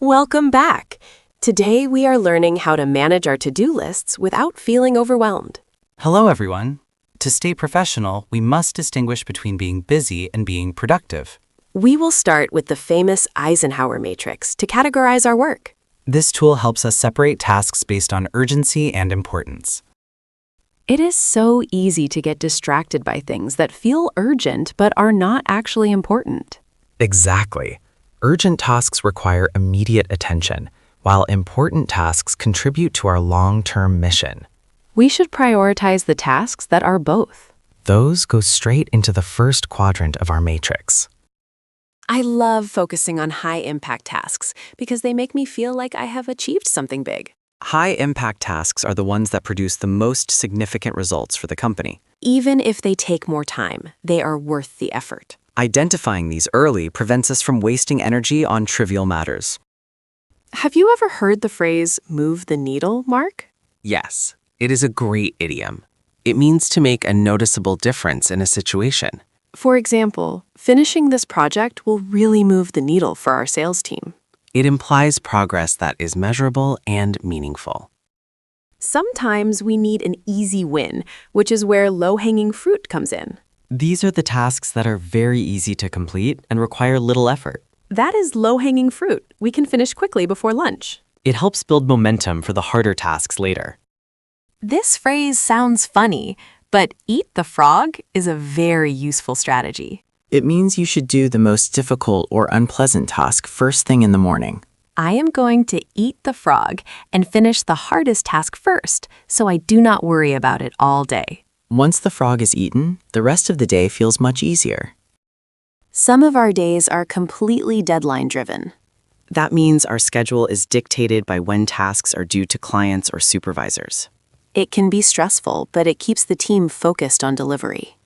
Welcome back. Today we are learning how to manage our to-do lists without feeling overwhelmed. Hello, everyone. To stay professional, we must distinguish between being busy and being productive. We will start with the famous Eisenhower matrix to categorize our work. This tool helps us separate tasks based on urgency and importance. It is so easy to get distracted by things that feel urgent but are not actually important. Exactly. Urgent tasks require immediate attention, while important tasks contribute to our long-term mission. We should prioritize the tasks that are both. Those go straight into the first quadrant of our matrix. I love focusing on high-impact tasks because they make me feel like I have achieved something big. High-impact tasks are the ones that produce the most significant results for the company. Even if they take more time, they are worth the effort. Identifying these early prevents us from wasting energy on trivial matters. Have you ever heard the phrase, move the needle, Mark? Yes, it is a great idiom. It means to make a noticeable difference in a situation. For example, finishing this project will really move the needle for our sales team. It implies progress that is measurable and meaningful. Sometimes we need an easy win, which is where low-hanging fruit comes in. These are the tasks that are very easy to complete and require little effort. That is low-hanging fruit. We can finish quickly before lunch. It helps build momentum for the harder tasks later. This phrase sounds funny, but eat the frog is a very useful strategy. It means you should do the most difficult or unpleasant task first thing in the morning. I am going to eat the frog and finish the hardest task first, so I do not worry about it all day. Once the frog is eaten, the rest of the day feels much easier. Some of our days are completely deadline-driven. That means our schedule is dictated by when tasks are due to clients or supervisors. It can be stressful, but it keeps the team focused on delivery.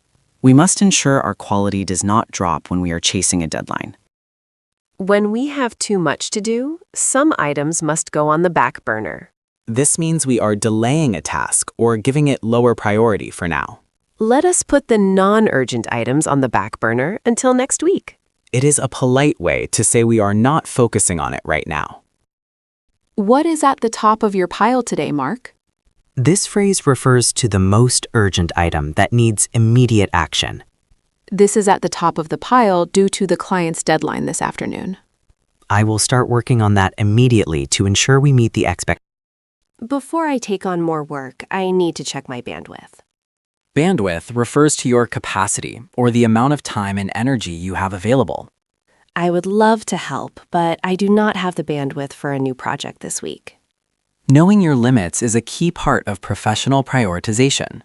We must ensure our quality does not drop when we are chasing a deadline. When we have too much to do, some items must go on the back burner. This means we are delaying a task or giving it lower priority for now. Let us put the non-urgent items on the back burner until next week. It is a polite way to say we are not focusing on it right now. What is at the top of your pile today, Mark? This phrase refers to the most urgent item that needs immediate action. This is at the top of the pile due to the client's deadline this afternoon. I will start working on that immediately to ensure we meet the expectations. Before I take on more work, I need to check my bandwidth. Bandwidth refers to your capacity or the amount of time and energy you have available. I would love to help, but I do not have the bandwidth for a new project this week. Knowing your limits is a key part of professional prioritization.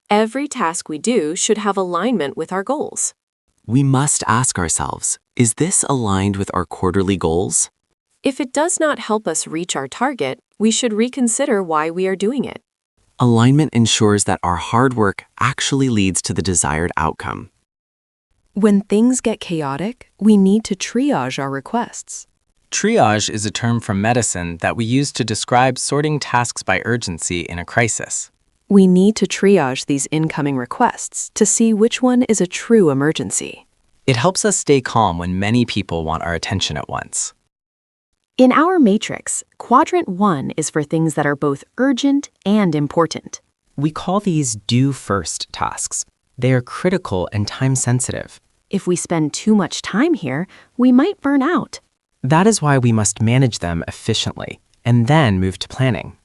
Every task we do should have alignment with our goals. We must ask ourselves, is this aligned with our quarterly goals? If it does not help us reach our target, we should reconsider why we are doing it. Alignment ensures that our hard work actually leads to the desired outcome. When things get chaotic, we need to triage our requests. Triage is a term from medicine that we use to describe sorting tasks by urgency in a crisis. We need to triage these incoming requests to see which one is a true emergency. It helps us stay calm when many people want our attention at once. In our matrix, quadrant 1 is for things that are both urgent and important. We call these do-first tasks. They are critical and time-sensitive. If we spend too much time here, we might burn out. That is why we must manage them efficiently and then move to planning.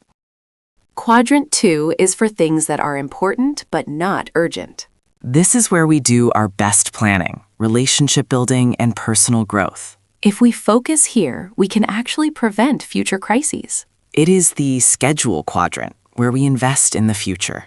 Quadrant 2 is for things that are important but not urgent. This is where we do our best planning, relationship building, and personal growth. If we focus here, we can actually prevent future crises. It is the schedule quadrant where we invest in the future.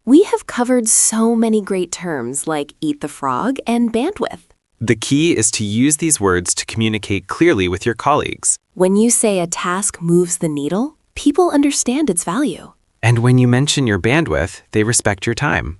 We have covered so many great terms like eat the frog and bandwidth. The key is to use these words to communicate clearly with your colleagues. When you say a task moves the needle, people understand its value. And when you mention your bandwidth, they respect your time.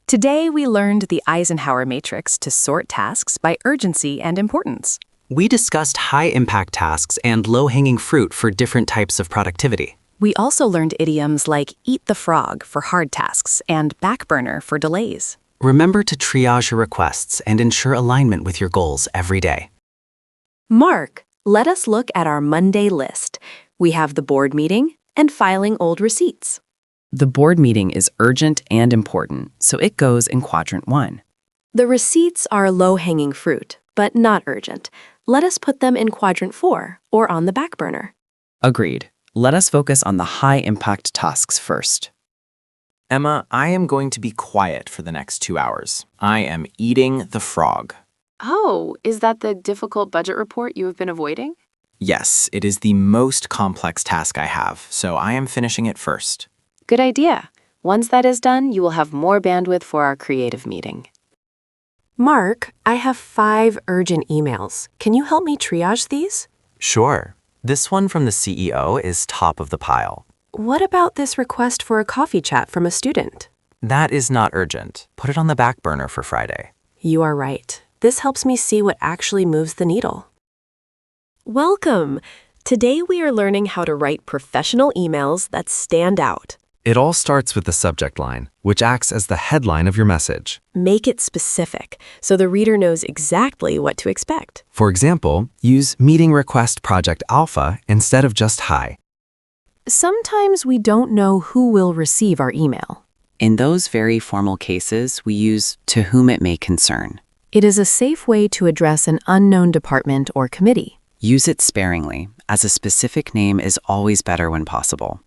Today, we learned the Eisenhower matrix to sort tasks by urgency and importance. We discussed high-impact tasks and low-hanging fruit for different types of productivity. We also learned idioms like eat the frog for hard tasks and back burner for delays. Remember to triage your requests and ensure alignment with your goals every day. Mark, Let us look at our Monday list. We have the board meeting and filing old receipts. The board meeting is urgent and important, so it goes in quadrant 1. The receipts are low-hanging fruit, but not urgent. Let us put them in quadrant 4 or on the back burner. Agreed. Let us focus on the high-impact tasks first. Emma, I am going to be quiet for the next 2 hours. I am eating the frog. Oh, is that the difficult budget report you have been avoiding? Yes, it is the most complex task I have, so I am finishing it first. Good idea. Once that is done, you will have more bandwidth for our creative meeting. Mark, I have 5 urgent emails. Can you help me triage these? Sure. This one from the CEO is top of the pile. What about this request for a coffee chat from a student? That is not urgent. Put it on the back burner for Friday. You are right. This helps me see what actually moves the needle. Welcome! Today we are learning how to write professional emails that stand out. It all starts with the subject line, which acts as the headline of your message. Make it specific so the reader knows exactly what to expect. For example, use Meeting Request Project Alpha instead of just Hi. Sometimes we don't know who will receive our email. In those very formal cases, we use to whom it may concern. It is a safe way to address an unknown department or committee. Use it sparingly, as a specific name is always better when possible.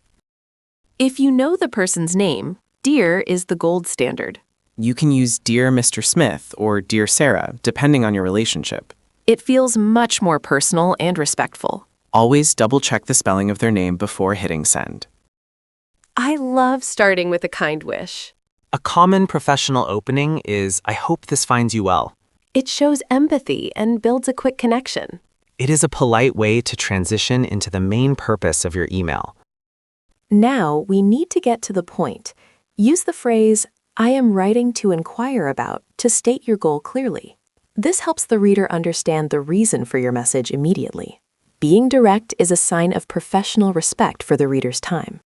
If you know the person's name, Dear is the gold standard. You can use Dear Mr. Smith or Dear Sarah, depending on your relationship. It feels much more personal and respectful. Always double-check the spelling of their name before hitting send. I love starting with a kind wish. A common professional opening is, I hope this finds you well. It shows empathy and builds a quick connection. It is a polite way to transition into the main purpose of your email. Now we need to get to the point. Use the phrase, I am writing to inquire about, to state your goal clearly. This helps the reader understand the reason for your message immediately. Being direct is a sign of professional respect for the reader's time.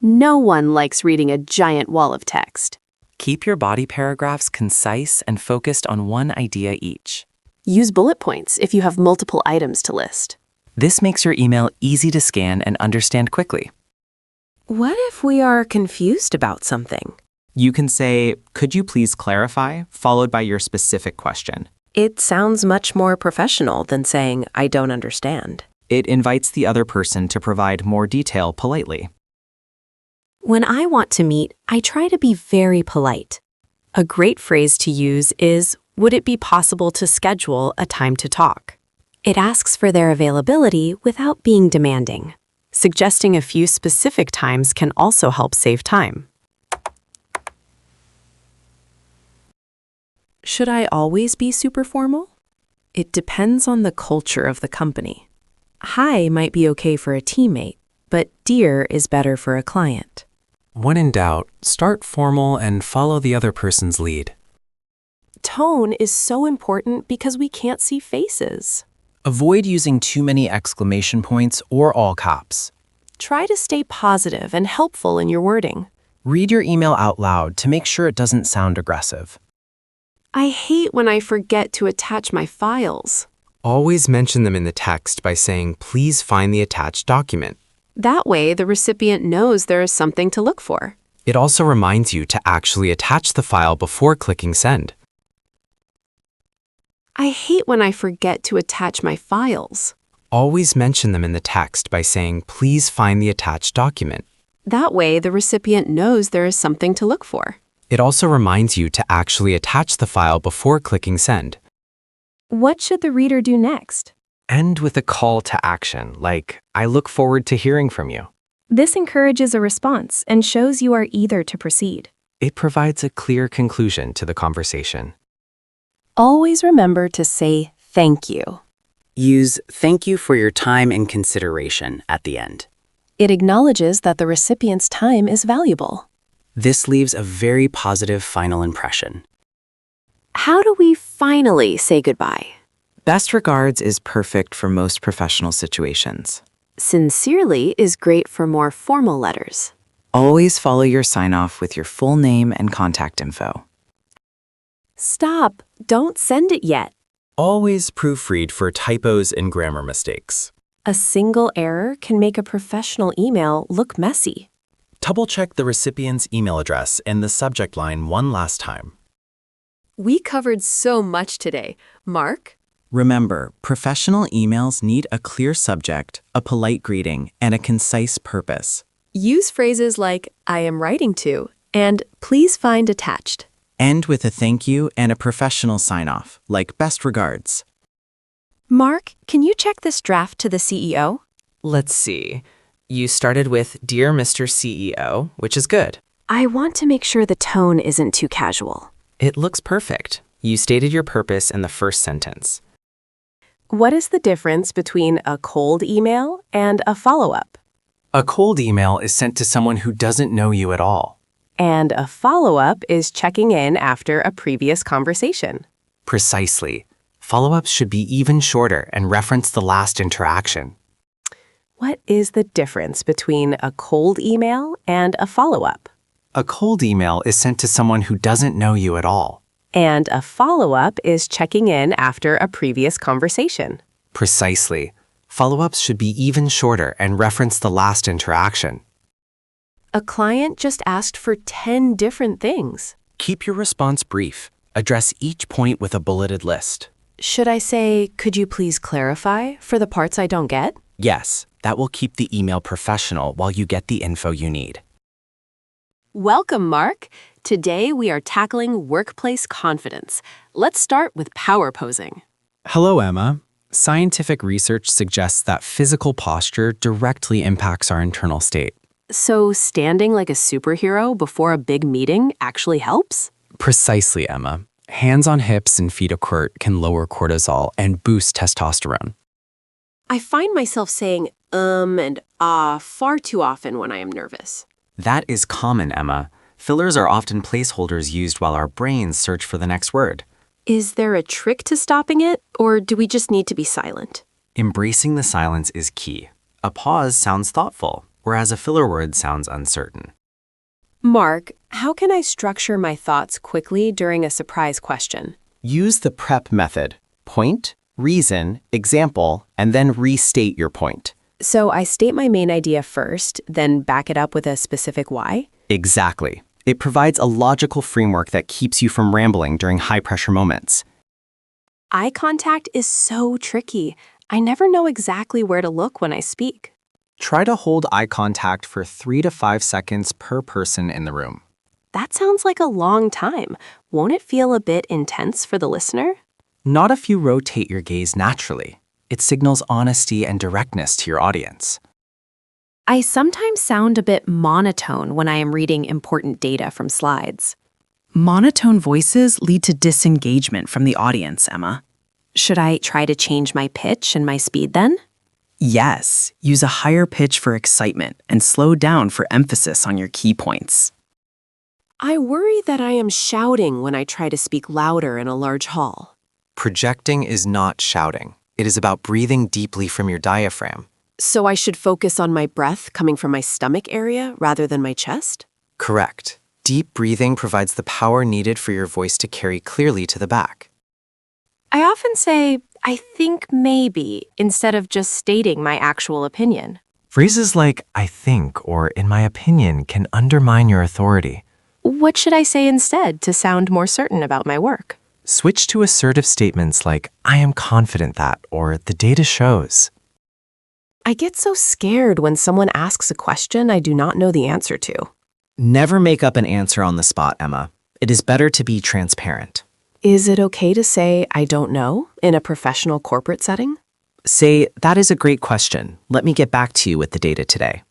No one likes reading a giant wall of text. Keep your body paragraphs concise and focused on one idea each. Use bullet points if you have multiple items to list. This makes your email easy to scan and understand quickly. What if we are confused about something? You can say, could you please clarify, followed by your specific question. It sounds much more professional than saying, I don't understand. It invites the other person to provide more detail politely. When I want to meet, I try to be very polite. A great phrase to use is, would it be possible to schedule a time to talk? It asks for their availability without being demanding. Suggesting a few specific times can also help save time. Should I always be super formal? It depends on the culture of the company. Hi might be okay for a teammate, but dear is better for a client. When in doubt, start formal and follow the other person's lead. Tone is so important because we can't see faces. Avoid using too many exclamation points or all caps. Try to stay positive and helpful in your wording. Read your email out loud to make sure it doesn't sound aggressive. I hate when I forget to attach my files. Always mention them in the text by saying, please find the attached document. That way, the recipient knows there is something to look for. It also reminds you to actually attach the file before clicking send. I hate when I forget to attach my files. Always mention them in the text by saying, please find the attached document. That way, the recipient knows there is something to look for. It also reminds you to actually attach the file before clicking send. What should the reader do next? End with a call to action, like, I look forward to hearing from you. This encourages a response and shows you are eager to proceed. It provides a clear conclusion to the conversation. Always remember to say thank you. Use thank you for your time and consideration at the end. It acknowledges that the recipient's time is valuable. This leaves a very positive final impression. How do we finally say goodbye? Best regards is perfect for most professional situations. Sincerely is great for more formal letters. Always follow your sign-off with your full name and contact info. Stop! Don't send it yet. Always proofread for typos and grammar mistakes. A single error can make a professional email look messy. Double-check the recipient's email address and the subject line one last time. We covered so much today. Mark? Remember, professional emails need a clear subject, a polite greeting, and a concise purpose. Use phrases like, I am writing to, and please find attached. End with a thank you and a professional sign-off, like best regards. Mark, can you check this draft to the CEO? Let's see. You started with Dear Mr. CEO, which is good. I want to make sure the tone isn't too casual. It looks perfect. You stated your purpose in the first sentence. What is the difference between a cold email and a follow-up? A cold email is sent to someone who doesn't know you at all. And a follow-up is checking in after a previous conversation. Precisely. Follow-ups should be even shorter and reference the last interaction. What is the difference between a cold email and a follow-up? A cold email is sent to someone who doesn't know you at all. And a follow-up is checking in after a previous conversation. Precisely. Follow-ups should be even shorter and reference the last interaction. A client just asked for 10 different things. Keep your response brief. Address each point with a bulleted list. Should I say, could you please clarify for the parts I don't get? Yes, that will keep the email professional while you get the info you need. Welcome, Mark. Today we are tackling workplace confidence. Let's start with power posing. Hello, Emma. Scientific research suggests that physical posture directly impacts our internal state. So standing like a superhero before a big meeting actually helps? Precisely, Emma. Hands on hips and feet apart can lower cortisol and boost testosterone. I find myself saying and far too often when I am nervous. That is common, Emma. Fillers are often placeholders used while our brains search for the next word. Is there a trick to stopping it, or do we just need to be silent? Embracing the silence is key. A pause sounds thoughtful, whereas a filler word sounds uncertain. Mark, how can I structure my thoughts quickly during a surprise question? Use the PREP method. Point, reason, example, and then restate your point. So I state my main idea first, then back it up with a specific why? Exactly. It provides a logical framework that keeps you from rambling during high-pressure moments. Eye contact is so tricky. I never know exactly where to look when I speak. Try to hold eye contact for 3 to 5 seconds per person in the room. That sounds like a long time. Won't it feel a bit intense for the listener? Not if you rotate your gaze naturally. It signals honesty and directness to your audience. I sometimes sound a bit monotone when I am reading important data from slides. Monotone voices lead to disengagement from the audience, Emma. Should I try to change my pitch and my speed then? Yes, use a higher pitch for excitement and slow down for emphasis on your key points. I worry that I am shouting when I try to speak louder in a large hall. Projecting is not shouting. It is about breathing deeply from your diaphragm. So I should focus on my breath coming from my stomach area rather than my chest? Correct. Deep breathing provides the power needed for your voice to carry clearly to the back. I often say, I think maybe, instead of just stating my actual opinion. Phrases like I think or in my opinion can undermine your authority. What should I say instead to sound more certain about my work? Switch to assertive statements like I am confident that or the data shows. I get so scared when someone asks a question I do not know the answer to. Never make up an answer on the spot, Emma. It is better to be transparent. Is it okay to say I don't know in a professional corporate setting? Say, that is a great question. Let me get back to you with the data today.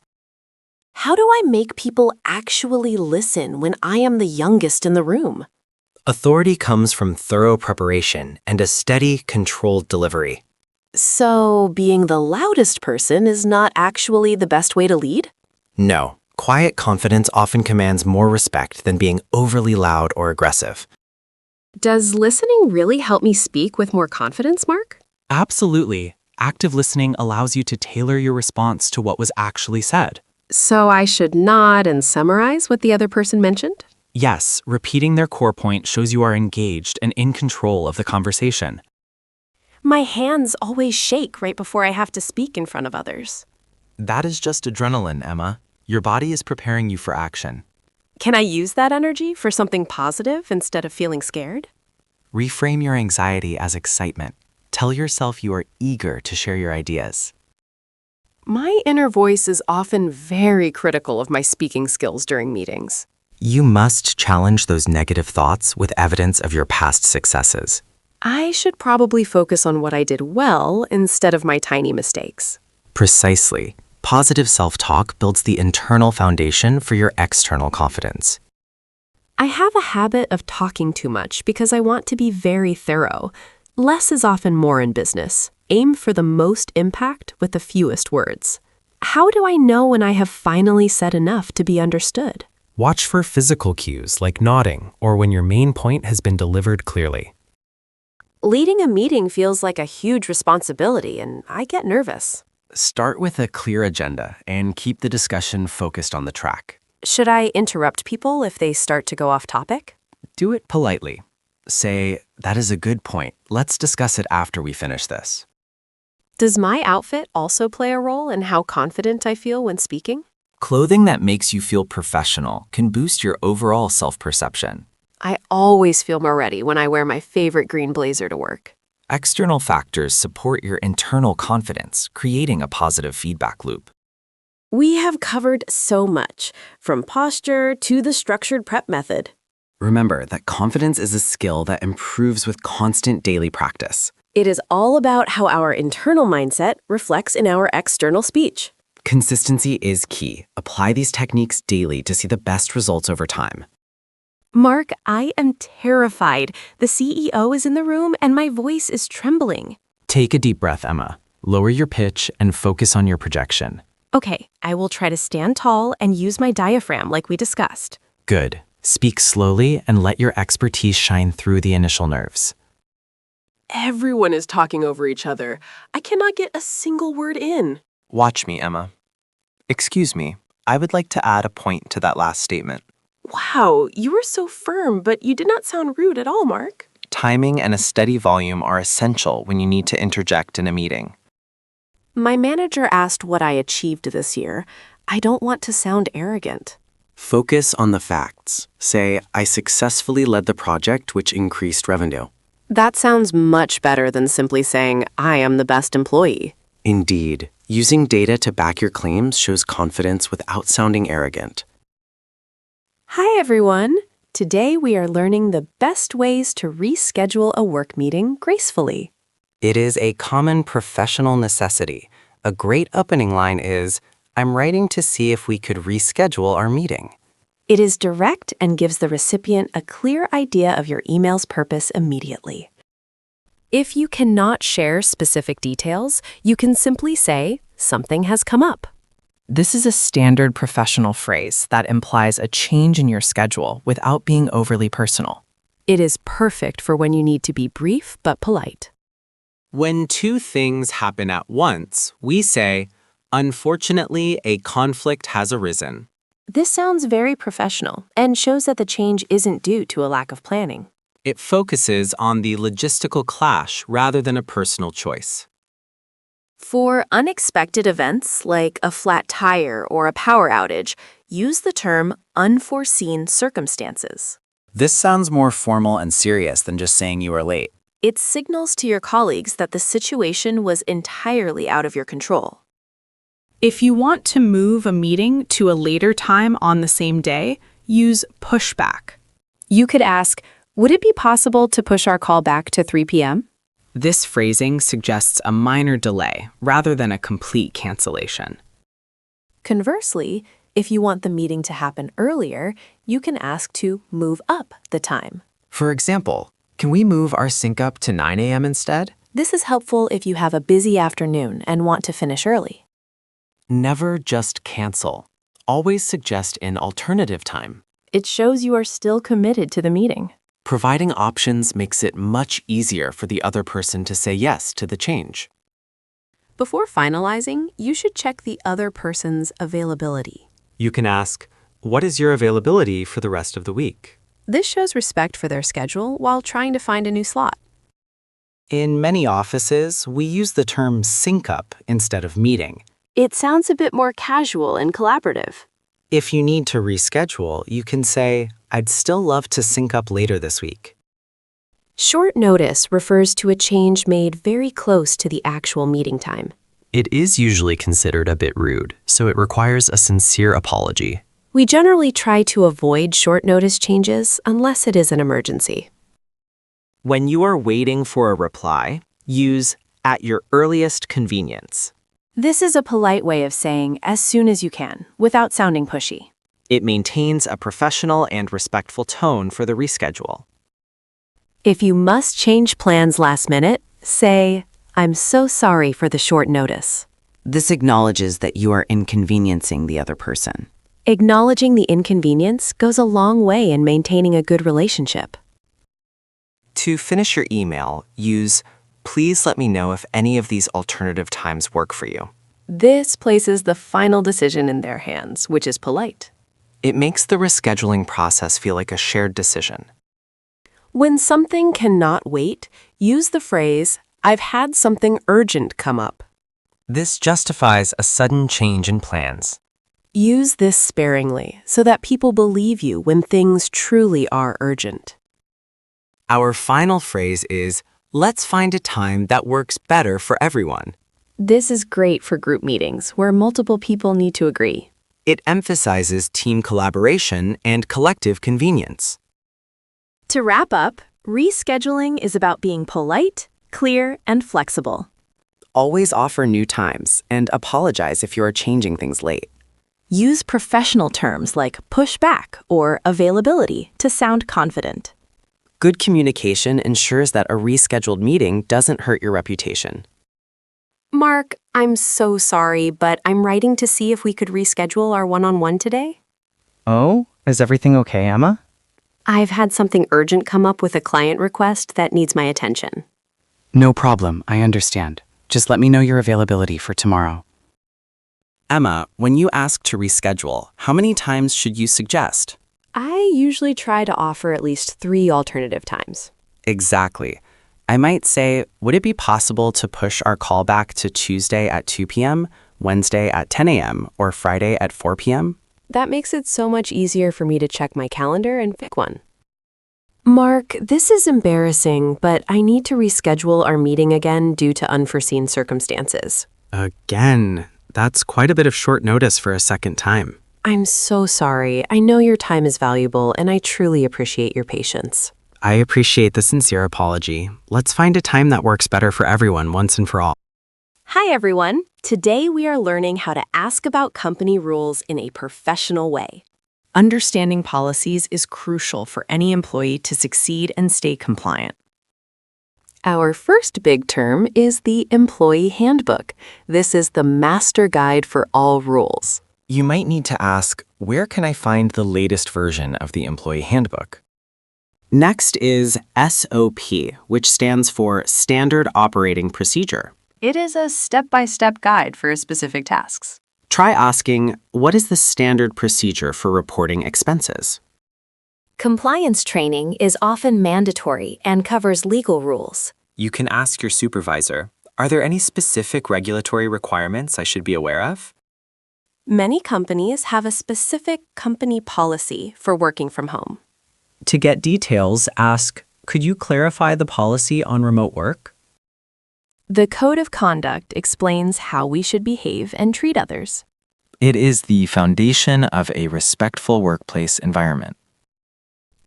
How do I make people actually listen when I am the youngest in the room? Authority comes from thorough preparation and a steady, controlled delivery. So being the loudest person is not actually the best way to lead? No, quiet confidence often commands more respect than being overly loud or aggressive. Does listening really help me speak with more confidence, Mark? Absolutely. Active listening allows you to tailor your response to what was actually said. So I should nod and summarize what the other person mentioned? Yes, repeating their core point shows you are engaged and in control of the conversation. My hands always shake right before I have to speak in front of others. That is just adrenaline, Emma. Your body is preparing you for action. Can I use that energy for something positive instead of feeling scared? Reframe your anxiety as excitement. Tell yourself you are eager to share your ideas. My inner voice is often very critical of my speaking skills during meetings. You must challenge those negative thoughts with evidence of your past successes. I should probably focus on what I did well instead of my tiny mistakes. Precisely. Positive self-talk builds the internal foundation for your external confidence. I have a habit of talking too much because I want to be very thorough. Less is often more in business. Aim for the most impact with the fewest words. How do I know when I have finally said enough to be understood? Watch for physical cues like nodding or when your main point has been delivered clearly. Leading a meeting feels like a huge responsibility, and I get nervous. Start with a clear agenda and keep the discussion focused on the track. Should I interrupt people if they start to go off topic? Do it politely. Say, "That is a good point. Let's discuss it after we finish this." Does my outfit also play a role in how confident I feel when speaking? Clothing that makes you feel professional can boost your overall self-perception. I always feel more ready when I wear my favorite green blazer to work. External factors support your internal confidence, creating a positive feedback loop. We have covered so much, from posture to the structured prep method. Remember that confidence is a skill that improves with constant daily practice. It is all about how our internal mindset reflects in our external speech. Consistency is key. Apply these techniques daily to see the best results over time. Mark, I am terrified. The CEO is in the room and my voice is trembling. Take a deep breath, Emma. Lower your pitch and focus on your projection. Okay, I will try to stand tall and use my diaphragm like we discussed. Good. Speak slowly and let your expertise shine through the initial nerves. Everyone is talking over each other. I cannot get a single word in. Watch me, Emma. Excuse me, I would like to add a point to that last statement. Wow, you were so firm, but you did not sound rude at all, Mark. Timing and a steady volume are essential when you need to interject in a meeting. My manager asked what I achieved this year. I don't want to sound arrogant. Focus on the facts. Say, "I successfully led the project which increased revenue." That sounds much better than simply saying, I am the best employee. Indeed, using data to back your claims shows confidence without sounding arrogant. Hi, everyone. Today we are learning the best ways to reschedule a work meeting gracefully. It is a common professional necessity. A great opening line is, "I'm writing to see if we could reschedule our meeting." It is direct and gives the recipient a clear idea of your email's purpose immediately. If you cannot share specific details, you can simply say, something has come up. This is a standard professional phrase that implies a change in your schedule without being overly personal. It is perfect for when you need to be brief but polite. When two things happen at once, we say, "Unfortunately, a conflict has arisen." This sounds very professional and shows that the change isn't due to a lack of planning. It focuses on the logistical clash rather than a personal choice. For unexpected events like a flat tire or a power outage, use the term unforeseen circumstances. This sounds more formal and serious than just saying you are late. It signals to your colleagues that the situation was entirely out of your control. If you want to move a meeting to a later time on the same day, use pushback. You could ask, would it be possible to push our call back to 3 p.m.? This phrasing suggests a minor delay rather than a complete cancellation. Conversely, if you want the meeting to happen earlier, you can ask to move up the time. For example, can we move our sync up to 9 a.m. instead? This is helpful if you have a busy afternoon and want to finish early. Never just cancel. Always suggest an alternative time. It shows you are still committed to the meeting. Providing options makes it much easier for the other person to say yes to the change. Before finalizing, you should check the other person's availability. You can ask, "What is your availability for the rest of the week?" This shows respect for their schedule while trying to find a new slot. In many offices, we use the term sync up instead of meeting. It sounds a bit more casual and collaborative. If you need to reschedule, you can say, I'd still love to sync up later this week. Short notice refers to a change made very close to the actual meeting time. It is usually considered a bit rude, so it requires a sincere apology. We generally try to avoid short notice changes unless it is an emergency. When you are waiting for a reply, use at your earliest convenience. This is a polite way of saying as soon as you can, without sounding pushy. It maintains a professional and respectful tone for the reschedule. If you must change plans last minute, say, I'm so sorry for the short notice. This acknowledges that you are inconveniencing the other person. Acknowledging the inconvenience goes a long way in maintaining a good relationship. To finish your email, use please let me know if any of these alternative times work for you. This places the final decision in their hands, which is polite. It makes the rescheduling process feel like a shared decision. When something cannot wait, use the phrase, I've had something urgent come up. This justifies a sudden change in plans. Use this sparingly so that people believe you when things truly are urgent. Our final phrase is, let's find a time that works better for everyone. This is great for group meetings where multiple people need to agree. It emphasizes team collaboration and collective convenience. To wrap up, rescheduling is about being polite, clear, and flexible. Always offer new times and apologize if you are changing things late. Use professional terms like push back or availability to sound confident. Good communication ensures that a rescheduled meeting doesn't hurt your reputation. Mark, I'm so sorry, but I'm writing to see if we could reschedule our one-on-one today. Oh, is everything okay, Emma? I've had something urgent come up with a client request that needs my attention. No problem, I understand. Just let me know your availability for tomorrow. Emma, when you ask to reschedule, how many times should you suggest? I usually try to offer at least 3 alternative times. Exactly. I might say, would it be possible to push our call back to Tuesday at 2 p.m., Wednesday at 10 a.m., or Friday at 4 p.m.? That makes it so much easier for me to check my calendar and pick one. Mark, this is embarrassing, but I need to reschedule our meeting again due to unforeseen circumstances. Again, that's quite a bit of short notice for a second time. I'm so sorry. I know your time is valuable, and I truly appreciate your patience. I appreciate the sincere apology. Let's find a time that works better for everyone once and for all. Hi, everyone. Today we are learning how to ask about company rules in a professional way. Understanding policies is crucial for any employee to succeed and stay compliant. Our first big term is the Employee Handbook. This is the master guide for all rules. You might need to ask, where can I find the latest version of the Employee Handbook? Next is SOP, which stands for Standard Operating Procedure. It is a step-by-step guide for specific tasks. Try asking, what is the standard procedure for reporting expenses? Compliance training is often mandatory and covers legal rules. You can ask your supervisor, are there any specific regulatory requirements I should be aware of? Many companies have a specific company policy for working from home. To get details, ask, could you clarify the policy on remote work? The Code of Conduct explains how we should behave and treat others. It is the foundation of a respectful workplace environment.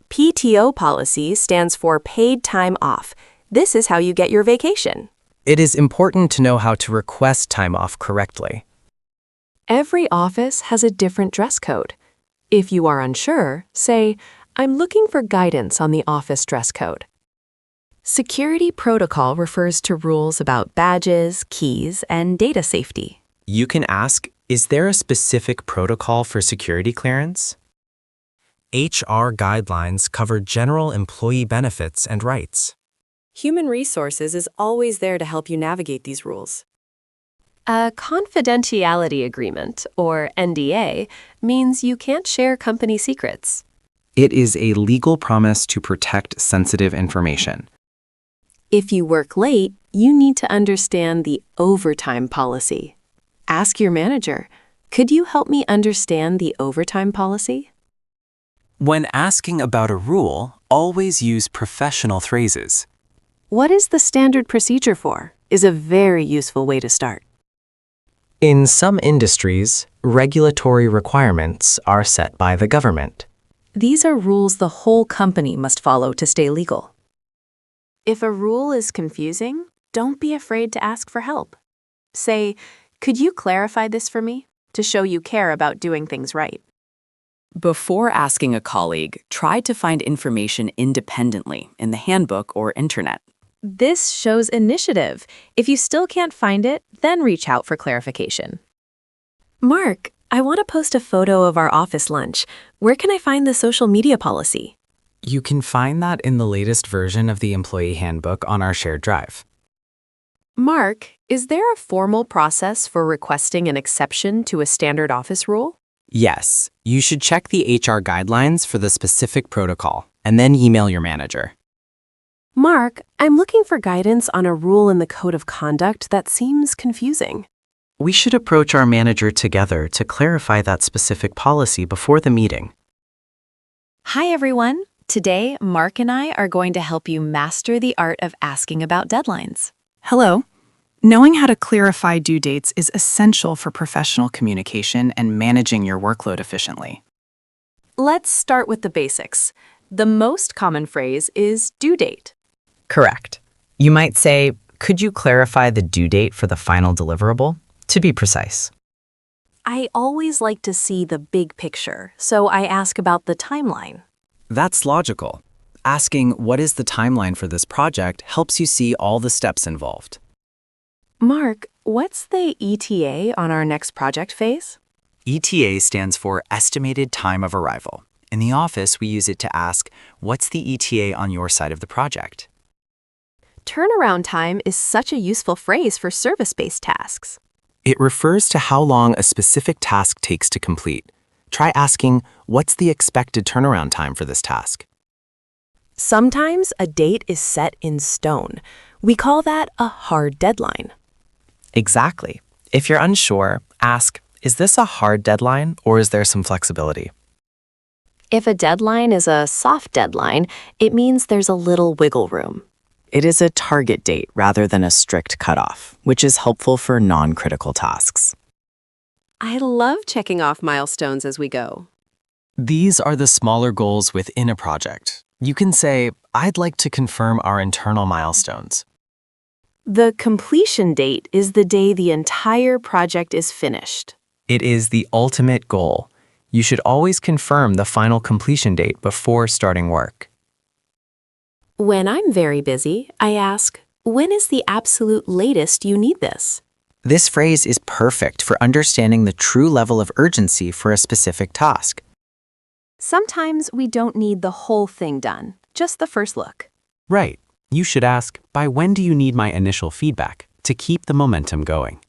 PTO policy stands for paid time off. This is how you get your vacation. It is important to know how to request time off correctly. Every office has a different dress code. If you are unsure, say, I'm looking for guidance on the office dress code. Security protocol refers to rules about badges, keys, and data safety. You can ask, is there a specific protocol for security clearance? HR guidelines cover general employee benefits and rights. Human Resources is always there to help you navigate these rules. A confidentiality agreement, or NDA, means you can't share company secrets. It is a legal promise to protect sensitive information. If you work late, you need to understand the overtime policy. Ask your manager, could you help me understand the overtime policy? When asking about a rule, always use professional phrases. What is the standard procedure for? Is a very useful way to start. In some industries, regulatory requirements are set by the government. These are rules the whole company must follow to stay legal. If a rule is confusing, don't be afraid to ask for help. Say, could you clarify this for me? To show you care about doing things right. Before asking a colleague, try to find information independently in the handbook or internet. This shows initiative. If you still can't find it, then reach out for clarification. Mark, I want to post a photo of our office lunch. Where can I find the social media policy? You can find that in the latest version of the employee handbook on our shared drive. Mark, is there a formal process for requesting an exception to a standard office rule? Yes, you should check the HR guidelines for the specific protocol and then email your manager. Mark, I'm looking for guidance on a rule in the code of conduct that seems confusing. We should approach our manager together to clarify that specific policy before the meeting. Hi, everyone. Today, Mark and I are going to help you master the art of asking about deadlines. Hello. Knowing how to clarify due dates is essential for professional communication and managing your workload efficiently. Let's start with the basics. The most common phrase is due date. Correct. You might say, could you clarify the due date for the final deliverable? To be precise. I always like to see the big picture, so I ask about the timeline. That's logical. Asking what is the timeline for this project helps you see all the steps involved. Mark, what's the ETA on our next project phase? ETA stands for Estimated Time of Arrival. In the office, we use it to ask, what's the ETA on your side of the project? Turnaround time is such a useful phrase for service-based tasks. It refers to how long a specific task takes to complete. Try asking, what's the expected turnaround time for this task? Sometimes a date is set in stone. We call that a hard deadline. Exactly. If you're unsure, ask, is this a hard deadline or is there some flexibility? If a deadline is a soft deadline, it means there's a little wiggle room. It is a target date rather than a strict cutoff, which is helpful for non-critical tasks. I love checking off milestones as we go. These are the smaller goals within a project. You can say, I'd like to confirm our internal milestones. The completion date is the day the entire project is finished. It is the ultimate goal. You should always confirm the final completion date before starting work. When I'm very busy, I ask, when is the absolute latest you need this? This phrase is perfect for understanding the true level of urgency for a specific task. Sometimes we don't need the whole thing done, just the first look. Right. You should ask, by when do you need my initial feedback to keep the momentum going?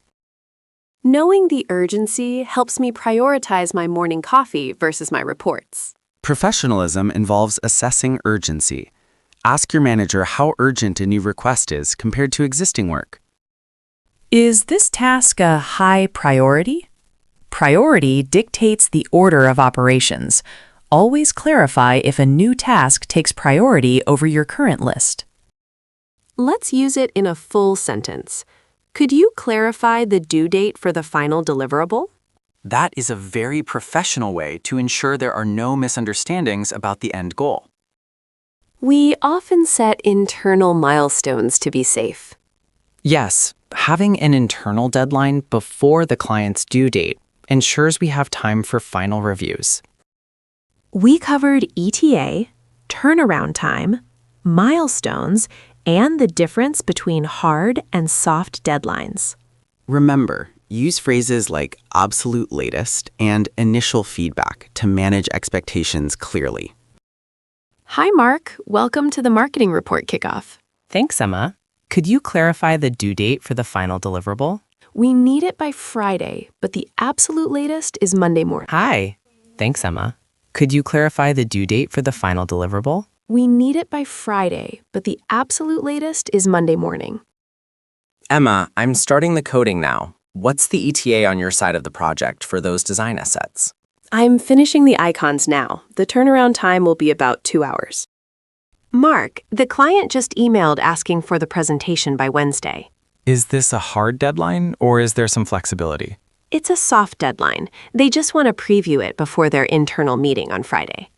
Knowing the urgency helps me prioritize my morning coffee versus my reports. Professionalism involves assessing urgency. Ask your manager how urgent a new request is compared to existing work. Is this task a high priority? Priority dictates the order of operations. Always clarify if a new task takes priority over your current list. Let's use it in a full sentence. Could you clarify the due date for the final deliverable? That is a very professional way to ensure there are no misunderstandings about the end goal. We often set internal milestones to be safe. Yes, having an internal deadline before the client's due date ensures we have time for final reviews. We covered ETA, turnaround time, milestones, and the difference between hard and soft deadlines. Remember, use phrases like absolute latest and initial feedback to manage expectations clearly. Hi, Mark. Welcome to the marketing report kickoff. Thanks, Emma. Could you clarify the due date for the final deliverable? We need it by Friday, but the absolute latest is Monday morning. Hi. Thanks, Emma. Could you clarify the due date for the final deliverable? We need it by Friday, but the absolute latest is Monday morning. Emma, I'm starting the coding now. What's the ETA on your side of the project for those design assets? I'm finishing the icons now. The turnaround time will be about 2 hours. Mark, the client just emailed asking for the presentation by Wednesday. Is this a hard deadline, or is there some flexibility? It's a soft deadline. They just want to preview it before their internal meeting on Friday.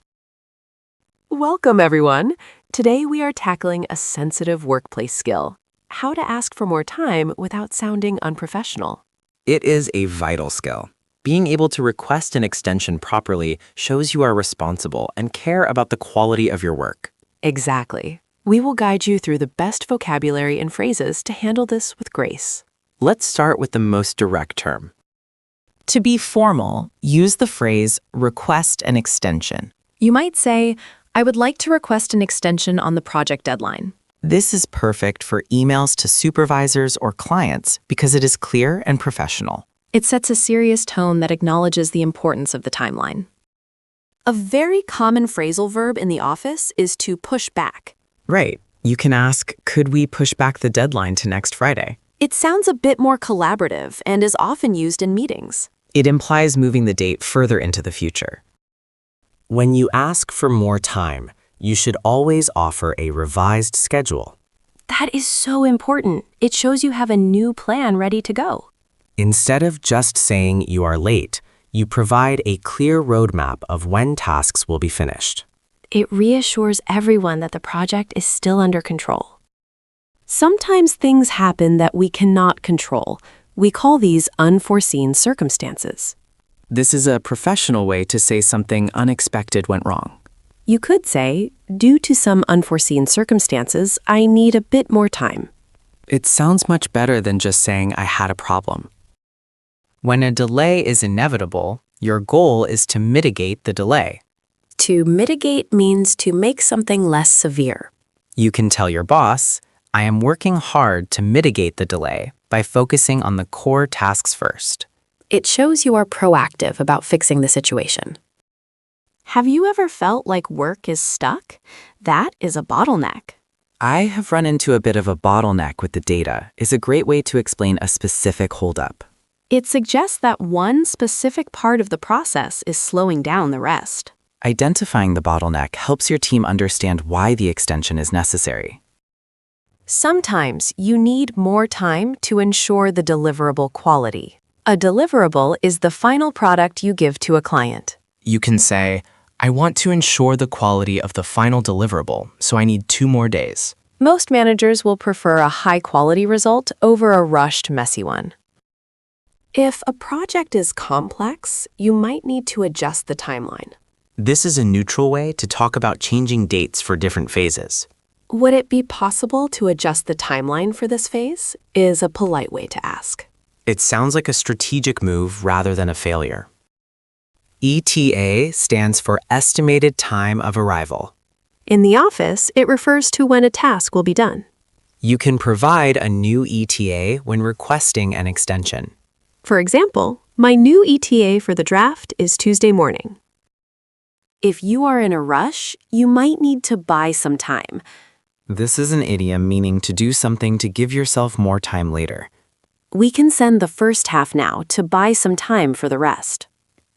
Welcome, everyone. Today we are tackling a sensitive workplace skill: how to ask for more time without sounding unprofessional. It is a vital skill. Being able to request an extension properly shows you are responsible and care about the quality of your work. Exactly. We will guide you through the best vocabulary and phrases to handle this with grace. Let's start with the most direct term. To be formal, use the phrase request an extension. You might say, I would like to request an extension on the project deadline. This is perfect for emails to supervisors or clients because it is clear and professional. It sets a serious tone that acknowledges the importance of the timeline. A very common phrasal verb in the office is to push back. Right. You can ask, could we push back the deadline to next Friday? It sounds a bit more collaborative and is often used in meetings. It implies moving the date further into the future. When you ask for more time, you should always offer a revised schedule. That is so important. It shows you have a new plan ready to go. Instead of just saying you are late, you provide a clear roadmap of when tasks will be finished. It reassures everyone that the project is still under control. Sometimes things happen that we cannot control. We call these unforeseen circumstances. This is a professional way to say something unexpected went wrong. You could say, due to some unforeseen circumstances, I need a bit more time. It sounds much better than just saying I had a problem. When a delay is inevitable, your goal is to mitigate the delay. To mitigate means to make something less severe. You can tell your boss, I am working hard to mitigate the delay by focusing on the core tasks first. It shows you are proactive about fixing the situation. Have you ever felt like work is stuck? That is a bottleneck. I have run into a bit of a bottleneck with the data is a great way to explain a specific holdup. It suggests that one specific part of the process is slowing down the rest. Identifying the bottleneck helps your team understand why the extension is necessary. Sometimes you need more time to ensure the deliverable quality. A deliverable is the final product you give to a client. You can say, I want to ensure the quality of the final deliverable, so I need 2 more days. Most managers will prefer a high-quality result over a rushed, messy one. If a project is complex, you might need to adjust the timeline. This is a neutral way to talk about changing dates for different phases. Would it be possible to adjust the timeline for this phase? Is a polite way to ask. It sounds like a strategic move rather than a failure. ETA stands for Estimated Time of Arrival. In the office, it refers to when a task will be done. You can provide a new ETA when requesting an extension. For example, my new ETA for the draft is Tuesday morning. If you are in a rush, you might need to buy some time. This is an idiom meaning to do something to give yourself more time later. We can send the first half now to buy some time for the rest.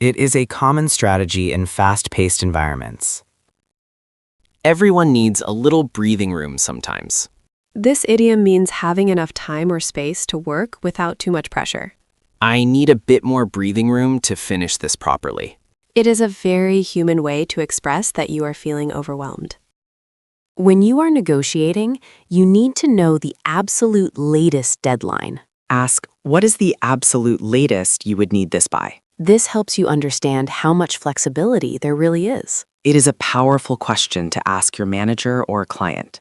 It is a common strategy in fast-paced environments. Everyone needs a little breathing room sometimes. This idiom means having enough time or space to work without too much pressure. I need a bit more breathing room to finish this properly. It is a very human way to express that you are feeling overwhelmed. When you are negotiating, you need to know the absolute latest deadline. Ask, what is the absolute latest you would need this by? This helps you understand how much flexibility there really is. It is a powerful question to ask your manager or client.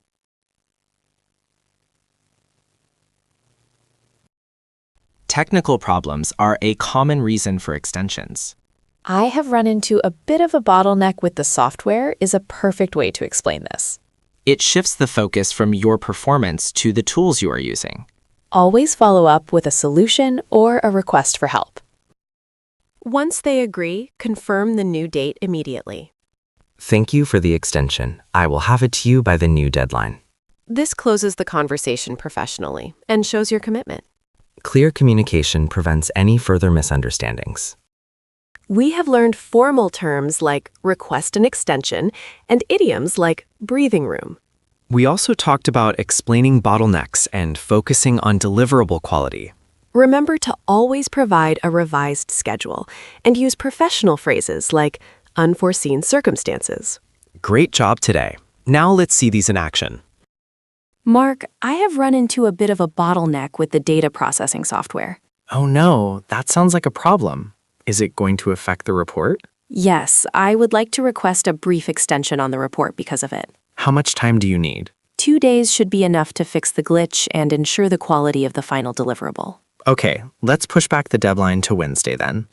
Technical problems are a common reason for extensions. I have run into a bit of a bottleneck with the software is a perfect way to explain this. It shifts the focus from your performance to the tools you are using. Always follow up with a solution or a request for help. Once they agree, confirm the new date immediately. Thank you for the extension. I will have it to you by the new deadline. This closes the conversation professionally and shows your commitment. Clear communication prevents any further misunderstandings. We have learned formal terms like request an extension and idioms like breathing room. We also talked about explaining bottlenecks and focusing on deliverable quality. Remember to always provide a revised schedule and use professional phrases like unforeseen circumstances. Great job today. Now let's see these in action. Mark, I have run into a bit of a bottleneck with the data processing software. Oh no, that sounds like a problem. Is it going to affect the report? Yes, I would like to request a brief extension on the report because of it. How much time do you need? 2 days should be enough to fix the glitch and ensure the quality of the final deliverable. Okay, let's push back the deadline to Wednesday then.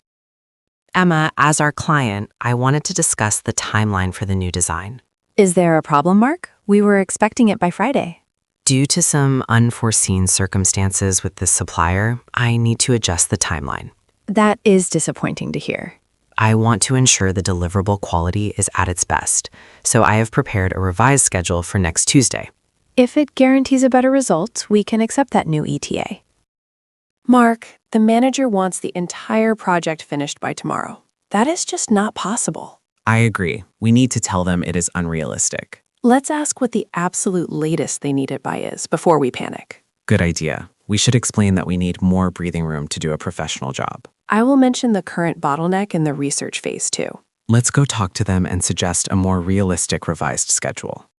Emma, as our client, I wanted to discuss the timeline for the new design. Is there a problem, Mark? We were expecting it by Friday. Due to some unforeseen circumstances with this supplier, I need to adjust the timeline. That is disappointing to hear. I want to ensure the deliverable quality is at its best, so I have prepared a revised schedule for next Tuesday. If it guarantees a better result, we can accept that new ETA. Mark, the manager wants the entire project finished by tomorrow. That is just not possible. I agree. We need to tell them it is unrealistic. Let's ask what the absolute latest they need it by is before we panic. Good idea. We should explain that we need more breathing room to do a professional job. I will mention the current bottleneck in the research phase too. Let's go talk to them and suggest a more realistic revised schedule.